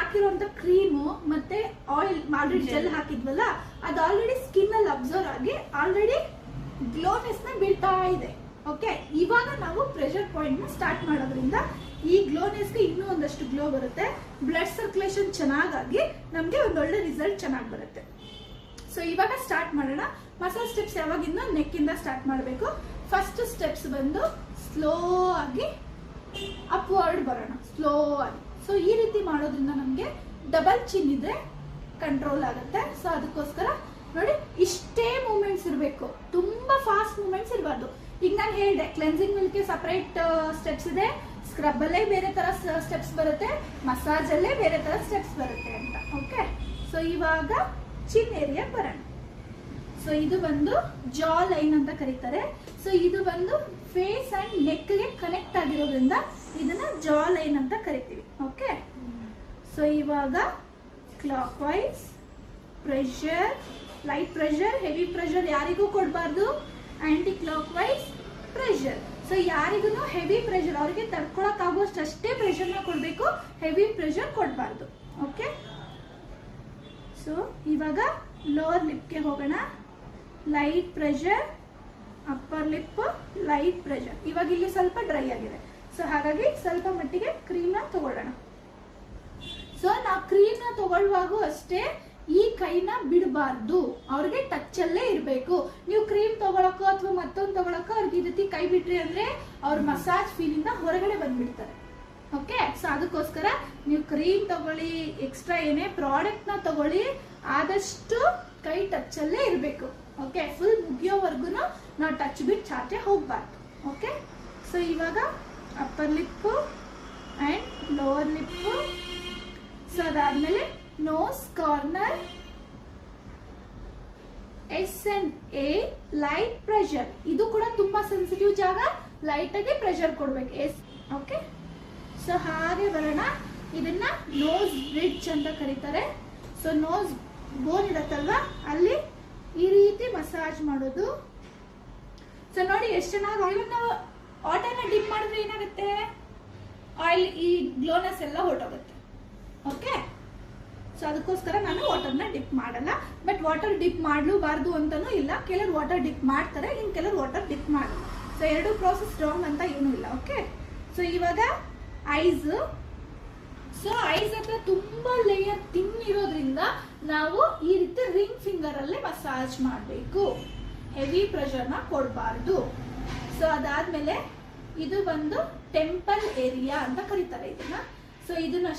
ಹಾಕಿರುವಂತ cream ಮತ್ತೆ oil already gel ಹಾಕಿದ್ವಲ್ಲ, ಅದು already skin ಅಲ್ಲಿ ಅಬ್ಸರ್ವ್ ಆಗಿ ಆಲ್ರೆಡಿ ಗ್ಲೋನೆಸ್ ನ ಬೀಳ್ತಾ ಇದೆ. ಓಕೆ, ಇವಾಗ ನಾವು ಪ್ರೆಷರ್ ಪಾಯಿಂಟ್ ನ ಸ್ಟಾರ್ಟ್ ಮಾಡೋದ್ರಿಂದ ಈ ಗ್ಲೋನೆಸ್ಗೆ ಇನ್ನೂ ಒಂದಷ್ಟು ಗ್ಲೋ ಬರುತ್ತೆ. ಬ್ಲಡ್ ಸರ್ಕ್ಯುಲೇಷನ್ ಚೆನ್ನಾಗಿ ನಮ್ಗೆ ಒಂದೊಳ್ಳೆ ರಿಸಲ್ಟ್ ಚೆನ್ನಾಗಿ ಬರುತ್ತೆ. ಸೊ ಇವಾಗ ಸ್ಟಾರ್ಟ್ ಮಾಡೋಣ. ಮಸಾಜ್ ಸ್ಟೆಪ್ಸ್ ಯಾವಾಗಿಂದ ನೆಕ್ ಇಂದ ಸ್ಟಾರ್ಟ್ ಮಾಡಬೇಕು. ಫಸ್ಟ್ ಸ್ಟೆಪ್ಸ್ ಬಂದು ಸ್ಲೋ ಆಗಿ ಅಪ್ವರ್ಡ್ ಬರೋಣ, ಸ್ಲೋ ಆಗಿ. ಸೊ ಈ ರೀತಿ ಮಾಡೋದ್ರಿಂದ ನಮ್ಗೆ ಡಬಲ್ ಚಿನ್ ಇದ್ರೆ ಕಂಟ್ರೋಲ್ ಆಗುತ್ತೆ. ಸೊ ಅದಕ್ಕೋಸ್ಕರ ನೋಡಿ, ಇಷ್ಟೇ ಮೂವ್ಮೆಂಟ್ಸ್ ಇರಬೇಕು, ತುಂಬಾ ಫಾಸ್ಟ್ ಮೂವ್ಮೆಂಟ್ಸ್ ಇರಬಾರ್ದು. ಈಗ ನಾನು ಹೇಳಿದೆ, ಕ್ಲೆನ್ಸಿಂಗ್ ಮಿಲ್ಕ್ ಸಪರೇಟ್ ಸ್ಟೆಪ್ಸ್ ಇದೆ, ಸ್ಕ್ರಬ್ ಅಲ್ಲೇ ಬೇರೆ ತರ ಸ್ಟೆಪ್ಸ್ ಬರುತ್ತೆ, ಮಸಾಜ್ ಅಲ್ಲೇ ಬೇರೆ ತರ ಸ್ಟೆಪ್ಸ್ ಬರುತ್ತೆ ಅಂತ. ಓಕೆ, ಸೊ ಇವಾಗ ಚಿನ್ ಏರಿಯಾ ಬರೋಣ. ಸೊ ಇದು ಬಂದು ಜಾ ಲೈನ್ ಅಂತ ಕರೀತಾರೆ. ಸೊ ಇದು ಬಂದು ಫೇಸ್ ಅಂಡ್ ನೆಕ್ ಗೆ ಕನೆಕ್ಟ್ ಆಗಿರೋದ್ರಿಂದ ಇದನ್ನ ಜಾ ಲೈನ್ ಅಂತ ಕರಿತೀವಿ. ಓಕೆ, ಸೊ ಇವಾಗ clock wise pressure, light pressure, heavy pressure ಯಾರಿಗೂ ಕೊಡಬಾರ್ದು. Aunty clock wise pressure. So ಯಾರಿಗೂ ಹೆವಿ ಪ್ರೆಷರ್, ಅವ್ರಿಗೆ ತಡ್ಕೊಳಕ್ ಆಗುವಷ್ಟು ಅಷ್ಟೇ ಪ್ರೆಷರ್ ನ ಕೊಡ್ಬೇಕು, ಹೆವಿ ಪ್ರೆಷರ್ ಕೊಡಬಾರ್ದು. ಓಕೆ, ಸೊ ಇವಾಗ ಲೋವರ್ ಲಿಪ್ಗೆ ಹೋಗೋಣ. Light pressure, upper lip light pressure. ಇವಾಗ ಇಲ್ಲಿ ಸ್ವಲ್ಪ ಡ್ರೈ ಆಗಿದೆ, ಸೊ ಹಾಗಾಗಿ ಸ್ವಲ್ಪ ಮಟ್ಟಿಗೆ ಕ್ರೀಮ್ ನ ತಗೊಳ್ಳೋಣ. ಸೊ ನಾವು ಕ್ರೀಮ್ ನ ತಗೊಳ್ಳುವಾಗೂ ಅಷ್ಟೇ ಈ ಕೈನ ಬಿಡಬಾರ್ದು, ಅವ್ರಿಗೆ ಟಚ್ ಅಲ್ಲೇ ಇರಬೇಕು. ನೀವು ಕ್ರೀಮ್ ತಗೊಳಕೋ ಅಥವಾ ಮತ್ತೊಂದು ತಗೊಳಕೋ ಅವ್ರಿಗೆ ಈ ರೀತಿ ಕೈ ಬಿಟ್ರಿ ಅಂದ್ರೆ ಅವ್ರ ಮಸಾಜ್ ಫೀಲ್ ಇಂದ ಹೊರಗಡೆ ಬಂದ್ಬಿಡ್ತಾರೆ. ಓಕೆ, ಸೊ ಅದಕ್ಕೋಸ್ಕರ ನೀವು ಕ್ರೀಮ್ ತಗೊಳ್ಳಿ, ಎಕ್ಸ್ಟ್ರಾ ಏನೇ ಪ್ರಾಡಕ್ಟ್ ನ ತಗೊಳ್ಳಿ, ಆದಷ್ಟು ಕೈ ಟಚ್ ಅಲ್ಲೇ ಇರಬೇಕು. ಓಕೆ, ಫುಲ್ ಮುಗಿಯೋವರೆಗೂ ನಾವು ಟಚ್ ಬಿಟ್ಟು ಚಾಚೆ ಹೋಗ್ಬಾರ್ದು. ಓಕೆ, ಸೊ ಇವಾಗ upper lip and lower lip. So ಅದಾದ್ಮೇಲೆ nose corner, yes and a light pressure. ಇದು ಕೂಡ ತುಂಬಾ ಸೆನ್ಸಿಟಿವ್ ಜಾಗ, ಲೈಟ್ ಆಗಿ ಪ್ರೆಷರ್ ಕೊಡ್ಬೇಕು. S, okay. ಸೊ ಹಾಗೆ ಬರೋಣ. ಇದನ್ನ ನೋಸ್ ಬ್ರಿಡ್ಜ್ ಅಂತ ಕರೀತಾರೆ. ಸೊ ನೋಸ್ ಬೋನ್ ಇರತ್ತಲ್ವಾ, ಅಲ್ಲಿ ಈ ರೀತಿ ಮಸಾಜ್ ಮಾಡೋದು. ಸೊ ನೋಡಿ ಎಷ್ಟು ಚೆನ್ನಾಗಿ. ಆಯಿಲ್ ನಾವು ವಾಟರ್ನ ಡಿಪ್ ಮಾಡಿದ್ರೆ ಏನಾಗುತ್ತೆ, ಆಯಿಲ್ ಈ ಗ್ಲೋನೆಸ್ ಎಲ್ಲ ಹೊರಟೋಗುತ್ತೆ. ಓಕೆ, ಸೊ ಅದಕ್ಕೋಸ್ಕರ ನಾನು ವಾಟರ್ನ ಡಿಪ್ ಮಾಡಲ್ಲ. ಬಟ್ ವಾಟರ್ ಡಿಪ್ ಮಾಡಲೂಬಾರ್ದು ಅಂತಾನೂ ಇಲ್ಲ. ಕೆಲವರು ವಾಟರ್ ಡಿಪ್ ಮಾಡ್ತಾರೆ, ಇನ್ನು ಕೆಲವರು ವಾಟರ್ ಡಿಪ್ ಮಾಡಲ್ಲ. ಸೊ ಎರಡು ಪ್ರೋಸೆಸ್ ರಾಂಗ್ ಅಂತ ಏನೂ ಇಲ್ಲ. ಓಕೆ, ಸೊ ಇವಾಗ ಐಸ್. ಸೊ ಐಸ್ ಹತ್ರ ತುಂಬಾ ಲೇಯರ್ ತಿನ್ ಇರೋದ್ರಿಂದ ನಾವು ಈ ರೀತಿ ರಿಂಗ್ ಫಿಂಗರ್ ಅಲ್ಲೇ ಮಸಾಜ್ ಮಾಡಬೇಕು, ಹೆವಿ ಪ್ರೆಷರ್ ನ ಕೊಡಬಾರ್ದು. ಸೊ ಅದಾದ್ಮೇಲೆ ಇದು ಬಂದು ಟೆಂಪಲ್ ಏರಿಯಾ ಅಂತ ಕರೀತಾರೆ ಇದನ್ನ. ಸೊ ಇದನ್ನ